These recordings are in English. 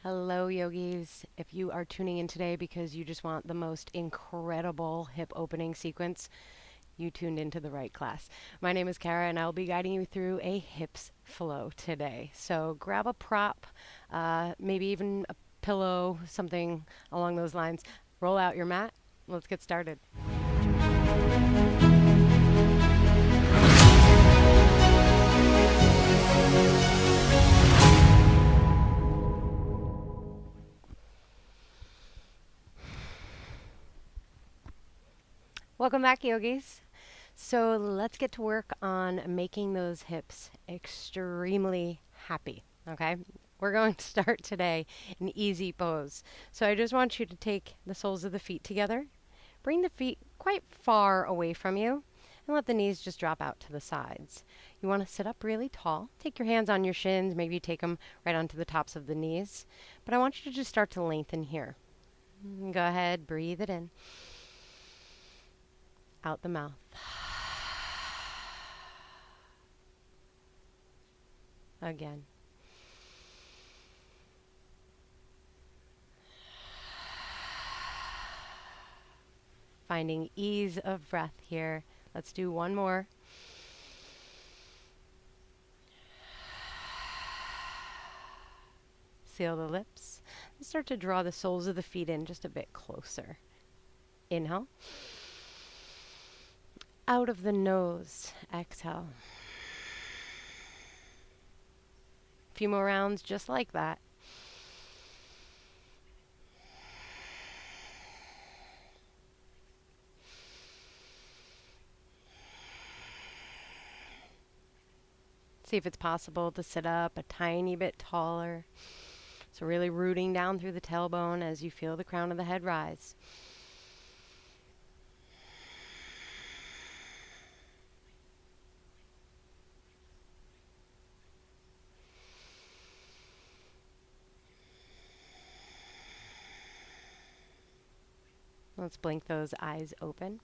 Hello, yogis. If you are tuning in today because you just want the most incredible hip opening sequence, you tuned into the right class. My name is Kara, and I'll be guiding you through a hips flow today. So grab a prop, maybe even a pillow, something along those lines. Roll out your mat. Let's get started. Welcome back, yogis. So let's get to work on making those hips extremely happy, okay? We're going to start today in easy pose. So I just want you to take the soles of the feet together, bring the feet quite far away from you, and let the knees just drop out to the sides. You want to sit up really tall. Take your hands on your shins, maybe take them right onto the tops of the knees. But I want you to just start to lengthen here. Go ahead, breathe it in. Out the mouth. Again. Finding ease of breath here. Let's do one more. Seal the lips. And start to draw the soles of the feet in just a bit closer. Inhale. Out of the nose. Exhale. A few more rounds just like that. See if it's possible to sit up a tiny bit taller. So really rooting down through the tailbone as you feel the crown of the head rise. Let's blink those eyes open.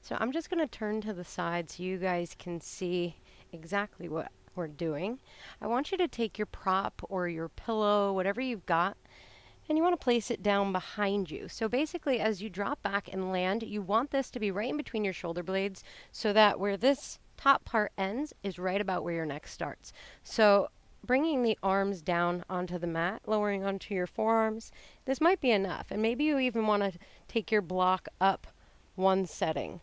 So I'm just going to turn to the side so you guys can see exactly what we're doing. I want you to take your prop or your pillow, whatever you've got, and you want to place it down behind you. So basically, as you drop back and land, you want this to be right in between your shoulder blades so that where this top part ends is right about where your neck starts. So bringing the arms down onto the mat, lowering onto your forearms, this might be enough. And maybe you even want to take your block up one setting.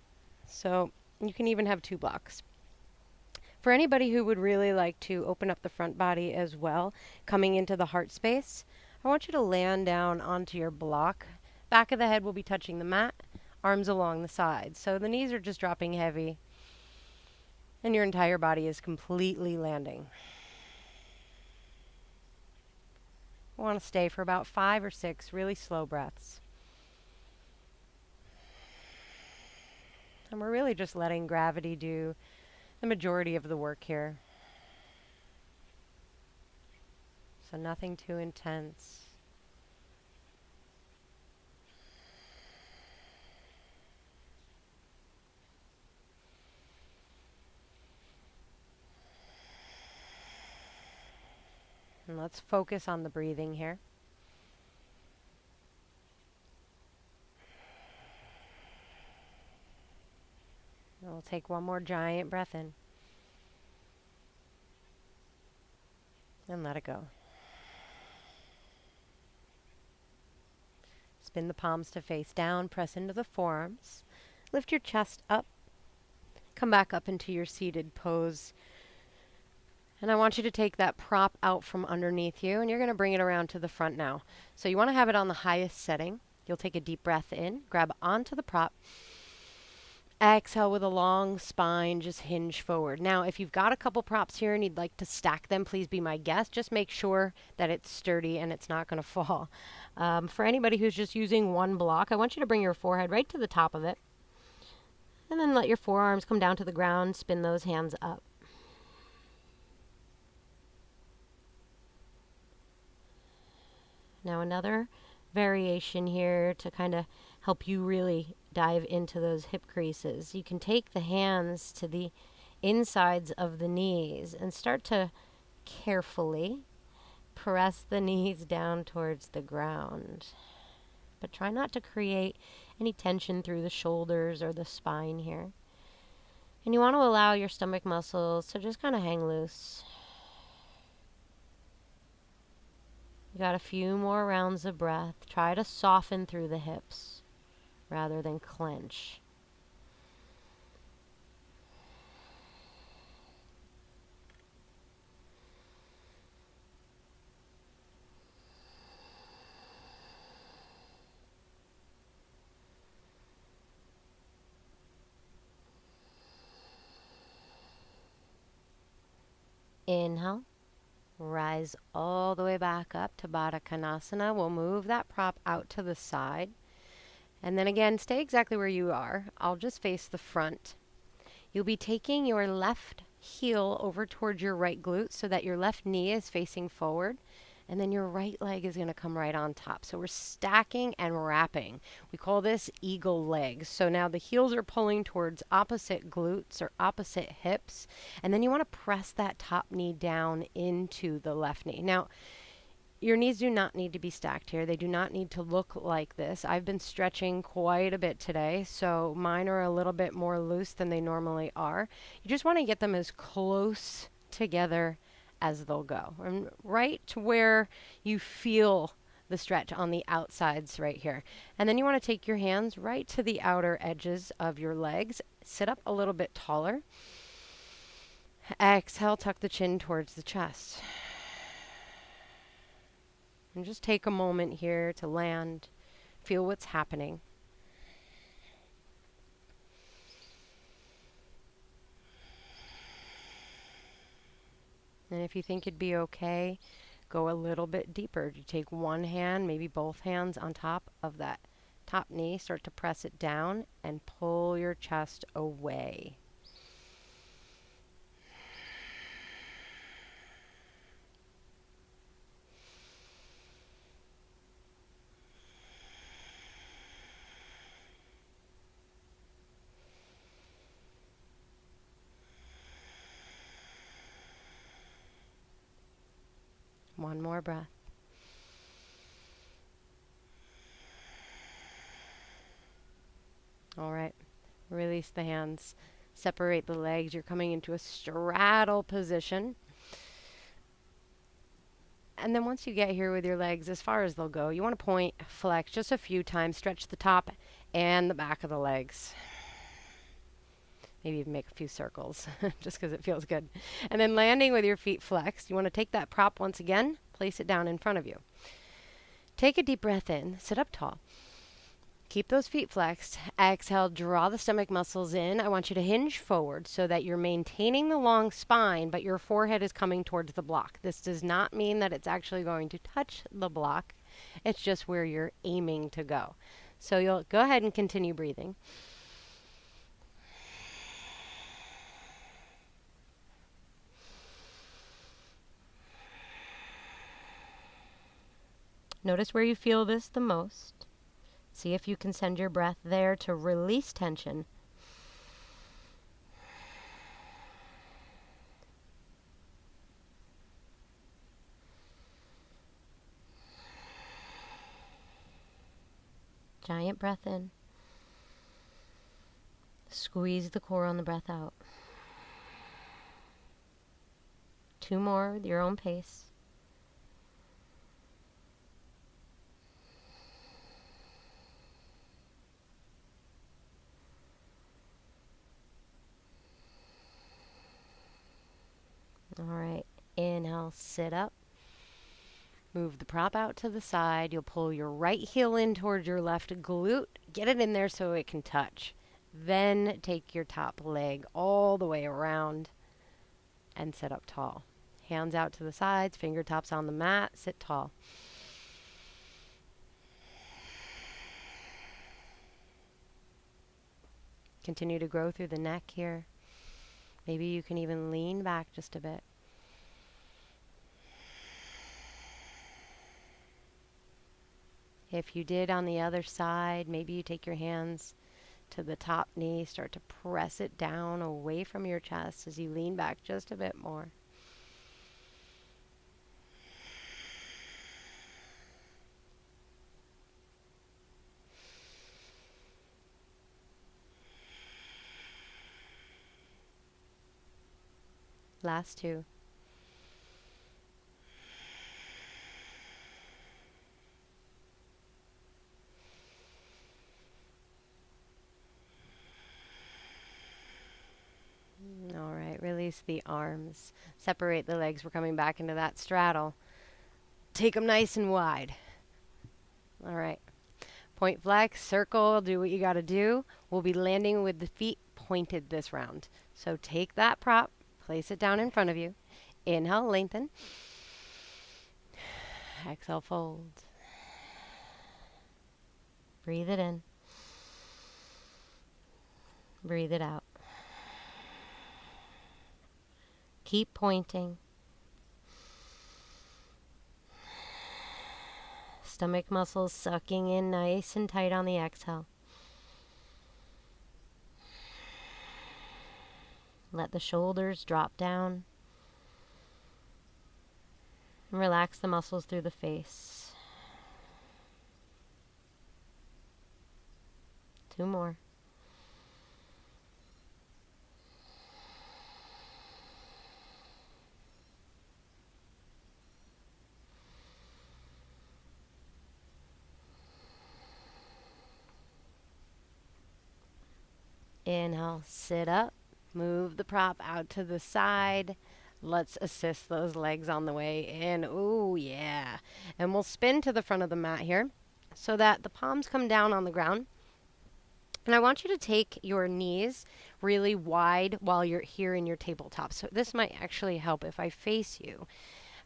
So you can even have two blocks. For anybody who would really like to open up the front body as well, coming into the heart space, I want you to land down onto your block. Back of the head will be touching the mat, arms along the sides. So the knees are just dropping heavy, and your entire body is completely landing. I want to stay for about 5 or 6 really slow breaths. And we're really just letting gravity do the majority of the work here. So nothing too intense. And let's focus on the breathing here. And we'll take one more giant breath in. And let it go. Spin the palms to face down, press into the forearms. Lift your chest up. Come back up into your seated pose. And I want you to take that prop out from underneath you, and you're going to bring it around to the front now. So you want to have it on the highest setting. You'll take a deep breath in, grab onto the prop. Exhale with a long spine, just hinge forward. Now, if you've got a couple props here and you'd like to stack them, please be my guest. Just make sure that it's sturdy and it's not going to fall. For anybody who's just using one block, I want you to bring your forehead right to the top of it. And then let your forearms come down to the ground, spin those hands up. Now another variation here to kind of help you really dive into those hip creases. You can take the hands to the insides of the knees and start to carefully Press the knees down towards the ground. But try not to create any tension through the shoulders or the spine here. And you want to allow your stomach muscles to just kind of hang loose. You got a few more rounds of breath. Try to soften through the hips rather than clench. Inhale. Rise all the way back up to Badakanasana. We'll move that prop out to the side. And then again, stay exactly where you are. I'll just face the front. You'll be taking your left heel over towards your right glute so that your left knee is facing forward. And then your right leg is going to come right on top. So we're stacking and wrapping. We call this eagle legs. So now the heels are pulling towards opposite glutes or opposite hips. And then you want to press that top knee down into the left knee. Now, your knees do not need to be stacked here. They do not need to look like this. I've been stretching quite a bit today, so mine are a little bit more loose than they normally are. You just want to get them as close together as they'll go. And right to where you feel the stretch on the outsides right here. And then you want to take your hands right to the outer edges of your legs. Sit up a little bit taller. Exhale, tuck the chin towards the chest. And just take a moment here to land, feel what's happening. And if you think it'd be okay, go a little bit deeper. You take one hand, maybe both hands on top of that top knee, start to press it down and pull your chest away. One more breath. All right. Release the hands. Separate the legs. You're coming into a straddle position. And then once you get here with your legs as far as they'll go, you want to point, flex just a few times, stretch the top and the back of the legs. Maybe even make a few circles just because it feels good. And then landing with your feet flexed, you want to take that prop once again, place it down in front of you. Take a deep breath in, sit up tall. Keep those feet flexed. Exhale, draw the stomach muscles in. I want you to hinge forward so that you're maintaining the long spine, but your forehead is coming towards the block. This does not mean that it's actually going to touch the block. It's just where you're aiming to go. So you'll go ahead and continue breathing. Notice where you feel this the most. See if you can send your breath there to release tension. Giant breath in. Squeeze the core on the breath out. 2 more with your own pace. All right, inhale, sit up. Move the prop out to the side. You'll pull your right heel in towards your left glute. Get it in there so it can touch. Then take your top leg all the way around and sit up tall. Hands out to the sides, fingertips on the mat, sit tall. Continue to grow through the neck here. Maybe you can even lean back just a bit. If you did on the other side, maybe you take your hands to the top knee, start to press it down away from your chest as you lean back just a bit more. Last two. All right, release the arms. Separate the legs. We're coming back into that straddle. Take them nice and wide. All right. Point flex, circle, do what you got to do. We'll be landing with the feet pointed this round. So take that prop, place it down in front of you. Inhale, lengthen. Exhale, fold. Breathe it in. Breathe it out. Keep pointing. Stomach muscles sucking in nice and tight on the exhale. Let the shoulders drop down. And relax the muscles through the face. 2 more. Inhale, sit up. Move the prop out to the side. Let's assist those legs on the way in. Ooh, yeah. And we'll spin to the front of the mat here so that the palms come down on the ground. And I want you to take your knees really wide while you're here in your tabletop. So this might actually help if I face you.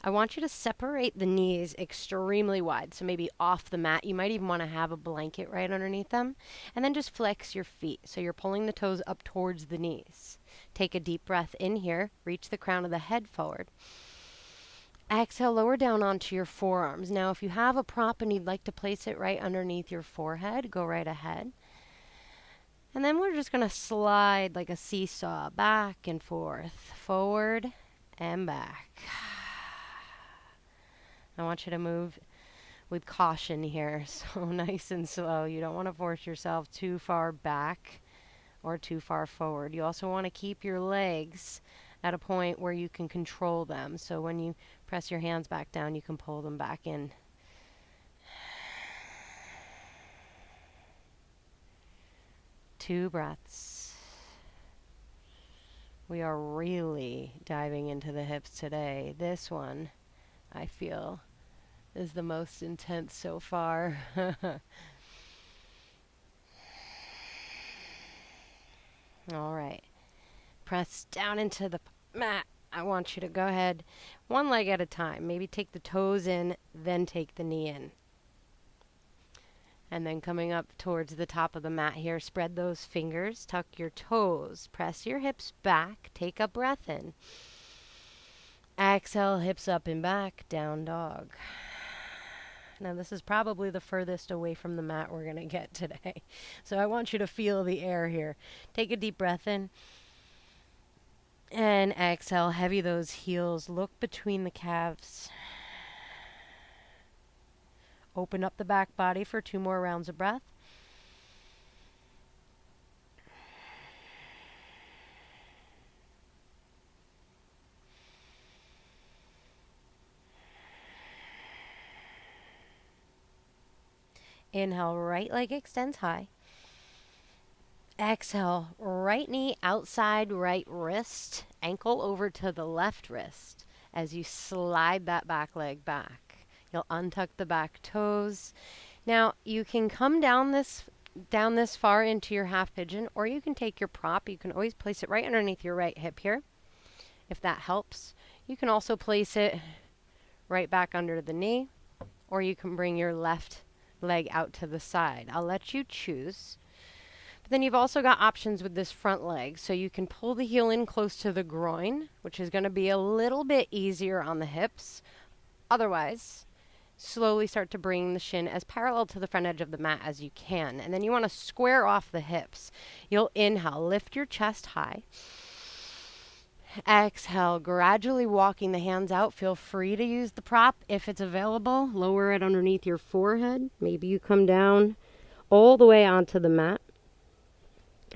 I want you to separate the knees extremely wide. So maybe off the mat. You might even want to have a blanket right underneath them. And then just flex your feet. So you're pulling the toes up towards the knees. Take a deep breath in here. Reach the crown of the head forward. Exhale, lower down onto your forearms. Now, if you have a prop and you'd like to place it right underneath your forehead, go right ahead. And then we're just going to slide like a seesaw back and forth, forward and back. I want you to move with caution here, so nice and slow. You don't want to force yourself too far back or too far forward. You also want to keep your legs at a point where you can control them. So when you press your hands back down, you can pull them back in. Two breaths. We are really diving into the hips today. This one, I feel, is the most intense so far. All right. Press down into the mat. I want you to go ahead one leg at a time. Maybe take the toes in, then take the knee in. And then coming up towards the top of the mat here, spread those fingers, tuck your toes, press your hips back, take a breath in. Exhale, hips up and back, down dog. Now this is probably the furthest away from the mat we're going to get today. So I want you to feel the air here. Take a deep breath in. And exhale, heavy those heels, look between the calves. Open up the back body for 2 more rounds of breath. Inhale, right leg extends high. Exhale, right knee outside right wrist, ankle over to the left wrist as you slide that back leg back. You'll untuck the back toes. Now, you can come down this far into your half pigeon, or you can take your prop. You can always place it right underneath your right hip here, if that helps. You can also place it right back under the knee, or you can bring your left leg out to the side. I'll let you choose. But then you've also got options with this front leg. So you can pull the heel in close to the groin, which is going to be a little bit easier on the hips. Otherwise, slowly start to bring the shin as parallel to the front edge of the mat as you can. And then you want to square off the hips. You'll inhale, lift your chest high. Exhale, gradually walking the hands out. Feel free to use the prop if it's available. Lower it underneath your forehead. Maybe you come down all the way onto the mat.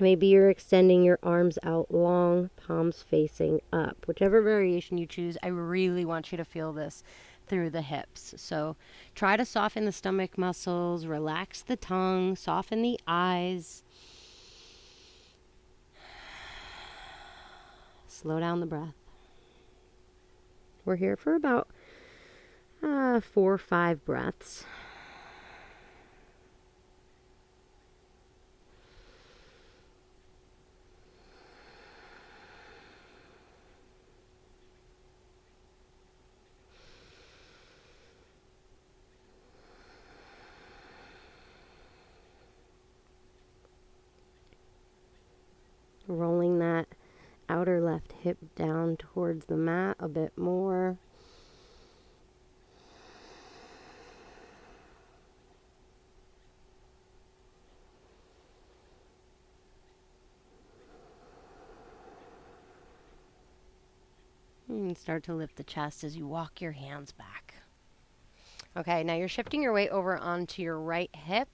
Maybe you're extending your arms out long, palms facing up. Whichever variation you choose, I really want you to feel this through the hips. So try to soften the stomach muscles, relax the tongue, soften the eyes. Slow down the breath. We're here for about 4 or 5 breaths. Rolling that outer left hip down towards the mat a bit more. And start to lift the chest as you walk your hands back. Okay, now you're shifting your weight over onto your right hip,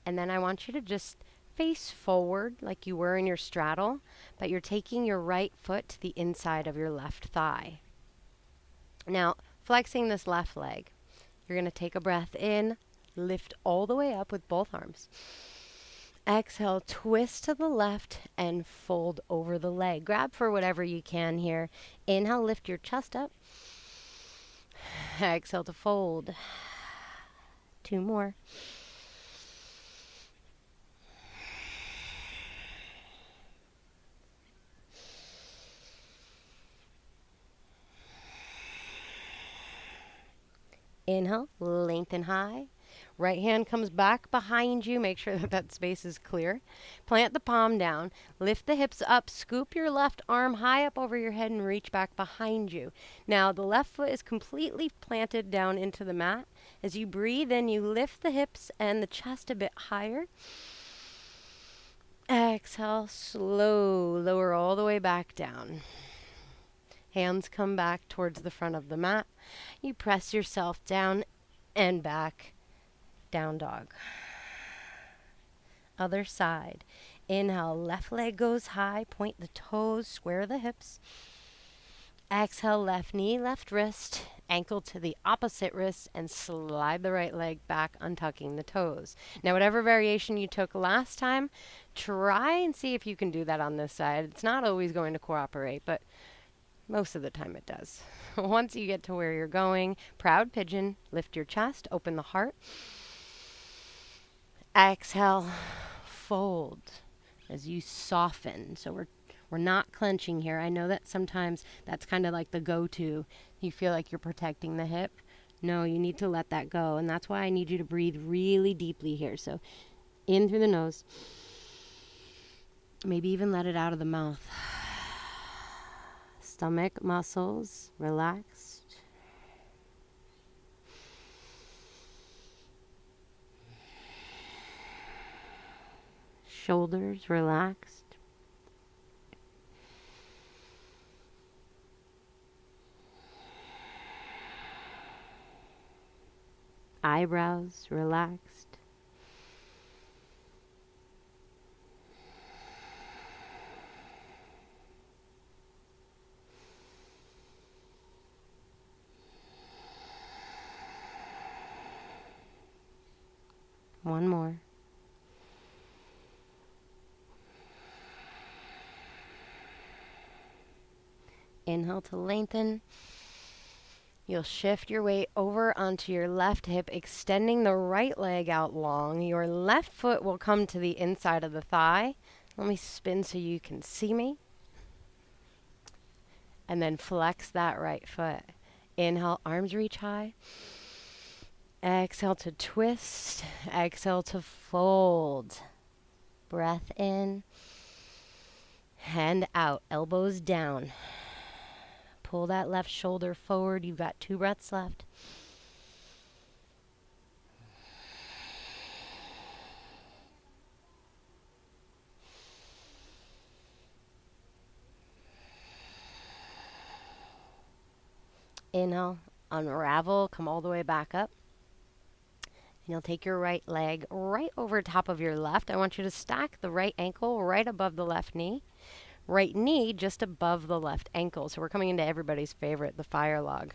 and then I want you to just face forward like you were in your straddle, but you're taking your right foot to the inside of your left thigh. Now, flexing this left leg, you're going to take a breath in, lift all the way up with both arms. Exhale, twist to the left and fold over the leg. Grab for whatever you can here. Inhale, lift your chest up. Exhale to fold. 2 more. Inhale, lengthen high. Right hand comes back behind you. Make sure that that space is clear. Plant the palm down. Lift the hips up. Scoop your left arm high up over your head and reach back behind you. Now, the left foot is completely planted down into the mat. As you breathe in, you lift the hips and the chest a bit higher. Exhale, slow. Lower all the way back down. Hands come back towards the front of the mat. You press yourself down and back. Down dog. Other side. Inhale, left leg goes high. Point the toes, square the hips. Exhale, left knee, left wrist. Ankle to the opposite wrist and slide the right leg back, untucking the toes. Now, whatever variation you took last time, try and see if you can do that on this side. It's not always going to cooperate, but most of the time it does. Once you get to where you're going, proud pigeon, lift your chest, open the heart. Exhale, fold as you soften. So we're not clenching here. I know that sometimes that's kind of like the go-to. You feel like you're protecting the hip. No, you need to let that go. And that's why I need you to breathe really deeply here. So in through the nose. Maybe even let it out of the mouth. Stomach muscles relaxed. Shoulders relaxed. Eyebrows relaxed. One more. Inhale to lengthen. You'll shift your weight over onto your left hip, extending the right leg out long. Your left foot will come to the inside of the thigh. Let me spin so you can see me. And then flex that right foot. Inhale, arms reach high. Exhale to twist. Exhale to fold. Breath in. Hand out, elbows down. Pull that left shoulder forward. You've got 2 breaths left. Inhale, unravel, come all the way back up. And you'll take your right leg right over top of your left. I want you to stack the right ankle right above the left knee. Right knee just above the left ankle. So we're coming into everybody's favorite, the fire log.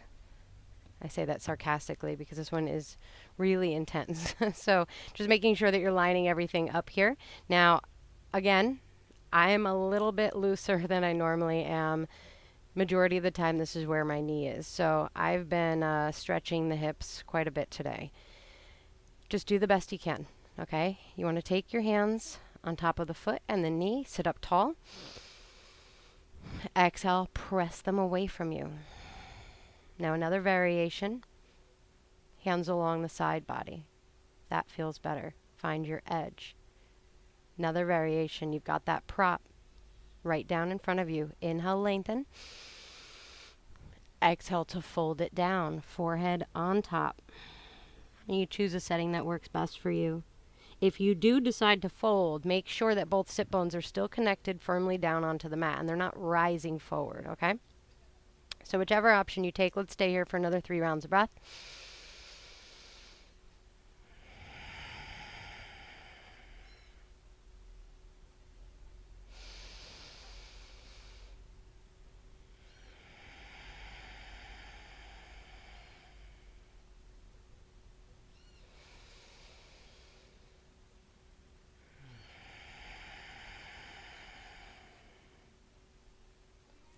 I say that sarcastically because this one is really intense. So just making sure that you're lining everything up here. Now, again, I am a little bit looser than I normally am. Majority of the time, this is where my knee is. So I've been stretching the hips quite a bit today. Just do the best you can, okay? You want to take your hands on top of the foot and the knee, sit up tall. Exhale, press them away from you. Now another variation, hands along the side body. That feels better. Find your edge. Another variation, you've got that prop right down in front of you. Inhale, lengthen. Exhale to fold it down, forehead on top. And you choose a setting that works best for you. If you do decide to fold, make sure that both sit bones are still connected firmly down onto the mat and they're not rising forward, okay? So whichever option you take, let's stay here for another 3 rounds of breath.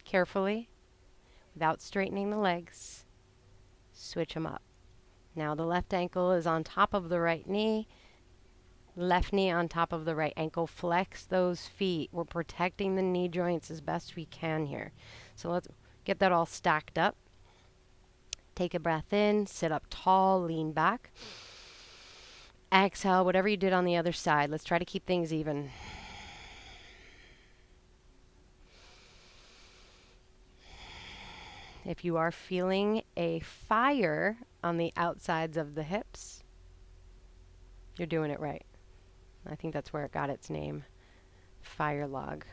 Carefully, without straightening the legs, switch them up. Now the left ankle is on top of the right knee. Left knee on top of the right ankle. Flex those feet. We're protecting the knee joints as best we can here. So let's get that all stacked up. Take a breath in, sit up tall, lean back. Exhale, whatever you did on the other side. Let's try to keep things even. If you are feeling a fire on the outsides of the hips, you're doing it right. I think that's where it got its name. Fire log.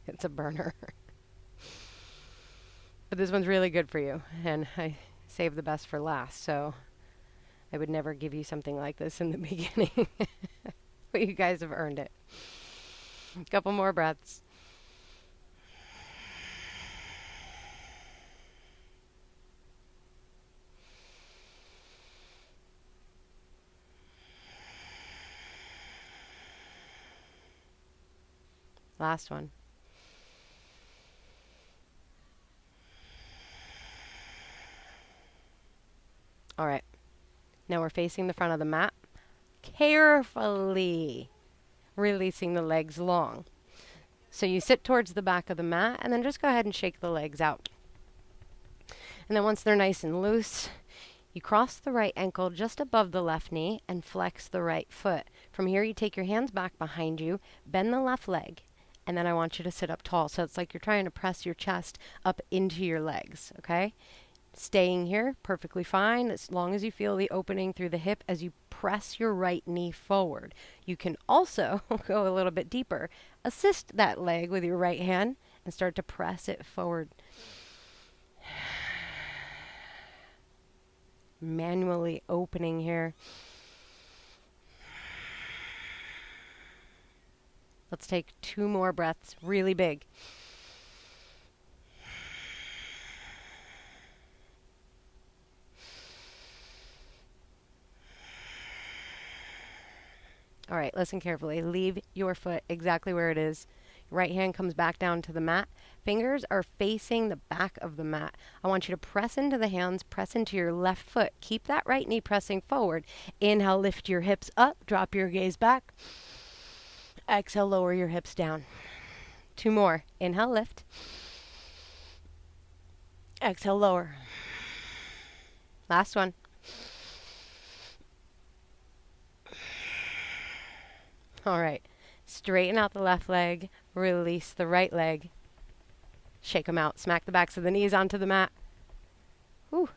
It's a burner. But this one's really good for you, and I saved the best for last, so I would never give you something like this in the beginning. But you guys have earned it. A couple more breaths. Last one. All right. Now we're facing the front of the mat. Carefully releasing the legs long. So you sit towards the back of the mat and then just go ahead and shake the legs out. And then once they're nice and loose, you cross the right ankle just above the left knee and flex the right foot. From here, you take your hands back behind you, bend the left leg, and then I want you to sit up tall. So it's like you're trying to press your chest up into your legs, okay? Staying here, perfectly fine, as long as you feel the opening through the hip as you press your right knee forward. You can also go a little bit deeper. Assist that leg with your right hand and start to press it forward. Manually opening here. Let's take 2 more breaths, really big. All right, listen carefully. Leave your foot exactly where it is. Right hand comes back down to the mat. Fingers are facing the back of the mat. I want you to press into the hands, press into your left foot. Keep that right knee pressing forward. Inhale, lift your hips up, drop your gaze back. Exhale, lower your hips down. 2 more. Inhale, lift. Exhale, lower. Last one. All right. Straighten out the left leg. Release the right leg. Shake them out. Smack the backs of the knees onto the mat. Whew.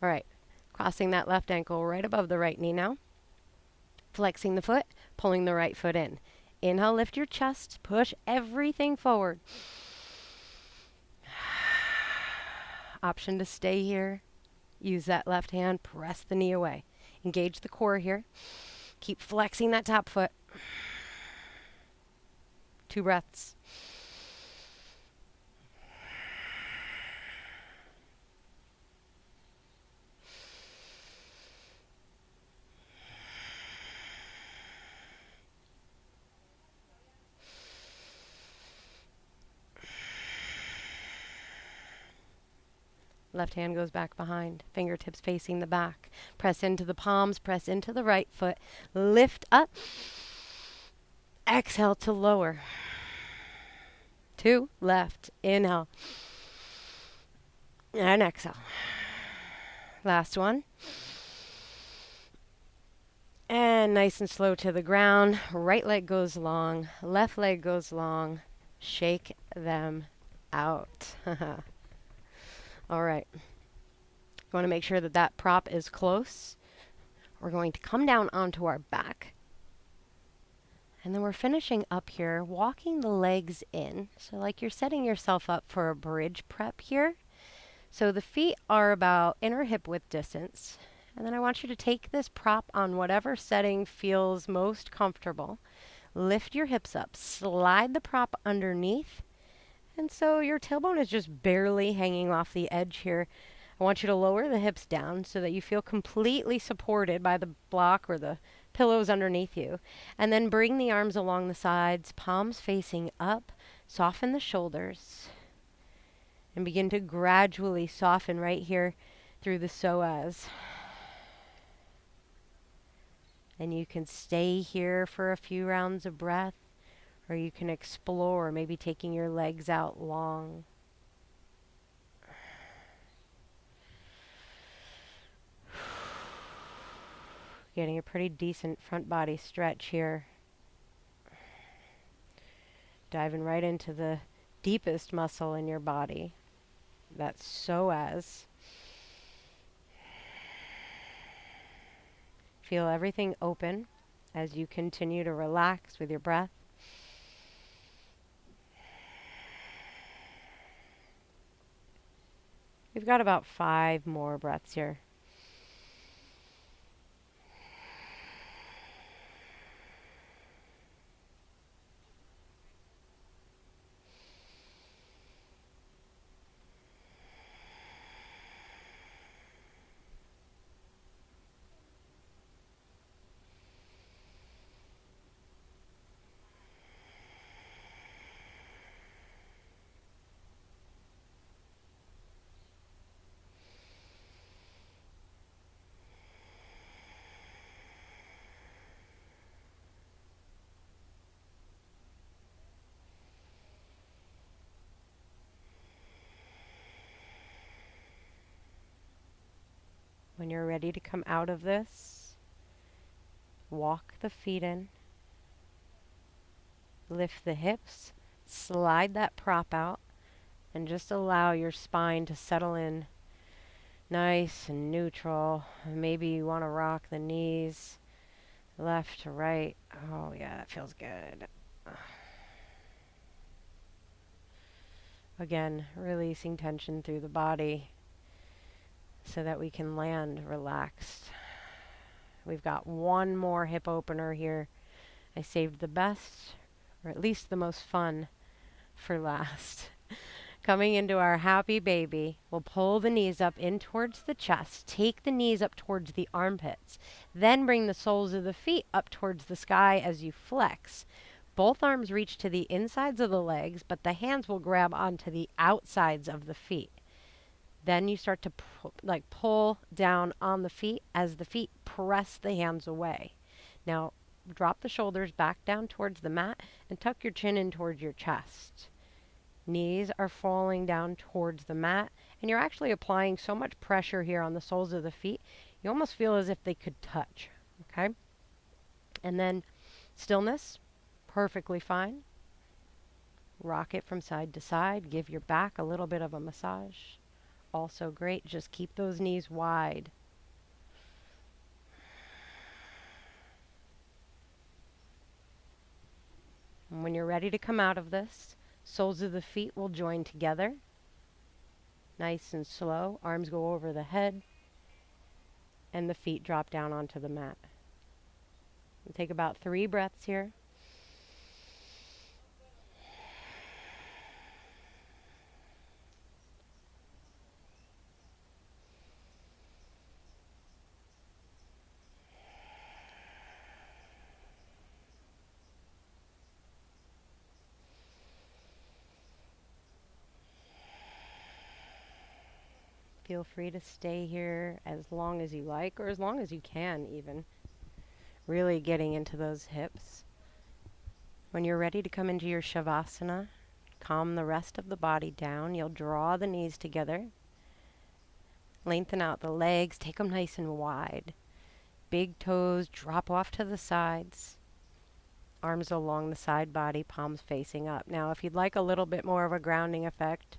All right. Crossing that left ankle right above the right knee now. Flexing the foot, pulling the right foot in. Inhale, lift your chest. Push everything forward. Option to stay here. Use that left hand. Press the knee away. Engage the core here. Keep flexing that top foot. 2 breaths. Left hand goes back behind, fingertips facing the back. Press into the palms, press into the right foot. Lift up. Exhale to lower. 2, left. Inhale. And exhale. Last one. And nice and slow to the ground. Right leg goes long. Left leg goes long. Shake them out. All right. You want to make sure that that prop is close. We're going to come down onto our back. And then we're finishing up here, walking the legs in. So like you're setting yourself up for a bridge prep here. So the feet are about inner hip width distance. And then I want you to take this prop on whatever setting feels most comfortable. Lift your hips up, slide the prop underneath. And so your tailbone is just barely hanging off the edge here. I want you to lower the hips down so that you feel completely supported by the block or the pillows underneath you. And then bring the arms along the sides, palms facing up. Soften the shoulders. And begin to gradually soften right here through the psoas. And you can stay here for a few rounds of breath, or you can explore, maybe taking your legs out long. Getting a pretty decent front body stretch here. Diving right into the deepest muscle in your body. That's psoas. Feel everything open as you continue to relax with your breath. We've got about 5 more breaths here. When you're ready to come out of this, walk the feet in, lift the hips, slide that prop out, and just allow your spine to settle in nice and neutral. Maybe you want to rock the knees left to right. Oh yeah, that feels good. Again, releasing tension through the body so that we can land relaxed. We've got one more hip opener here. I saved the best, or at least the most fun, for last. Coming into our happy baby, we'll pull the knees up in towards the chest. Take the knees up towards the armpits. Then bring the soles of the feet up towards the sky as you flex. Both arms reach to the insides of the legs, but the hands will grab onto the outsides of the feet. Then you start to pull down on the feet as the feet press the hands away. Now, drop the shoulders back down towards the mat and tuck your chin in towards your chest. Knees are falling down towards the mat, and you're actually applying so much pressure here on the soles of the feet, you almost feel as if they could touch, okay? And then stillness, perfectly fine. Rock it from side to side. Give your back a little bit of a massage. Also great. Just keep those knees wide. And when you're ready to come out of this, soles of the feet will join together. Nice and slow. Arms go over the head. and the feet drop down onto the mat. We'll take about 3 breaths here. Feel free to stay here as long as you like, or as long as you can even. Really getting into those hips. When you're ready to come into your Shavasana, calm the rest of the body down. You'll draw the knees together. Lengthen out the legs, take them nice and wide. Big toes drop off to the sides. Arms along the side body, palms facing up. Now, if you'd like a little bit more of a grounding effect,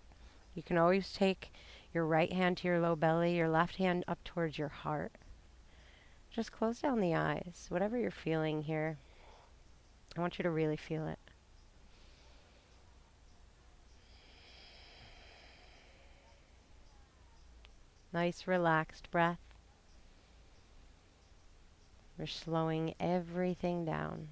you can always take your right hand to your low belly, your left hand up towards your heart. Just close down the eyes. Whatever you're feeling here, I want you to really feel it. Nice relaxed breath. We're slowing everything down.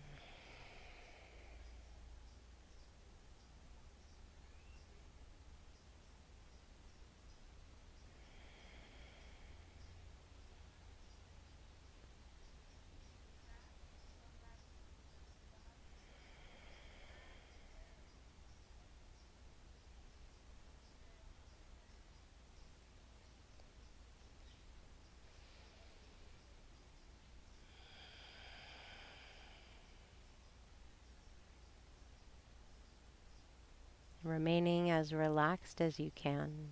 Remaining as relaxed as you can.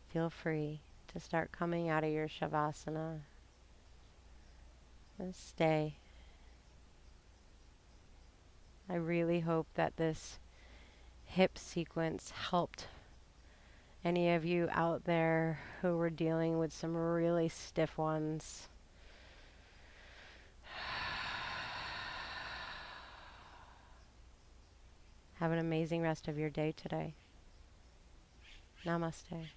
Feel free to start coming out of your Shavasana and stay. I really hope that this hip sequence helped any of you out there who were dealing with some really stiff ones. Have an amazing rest of your day today. Namaste.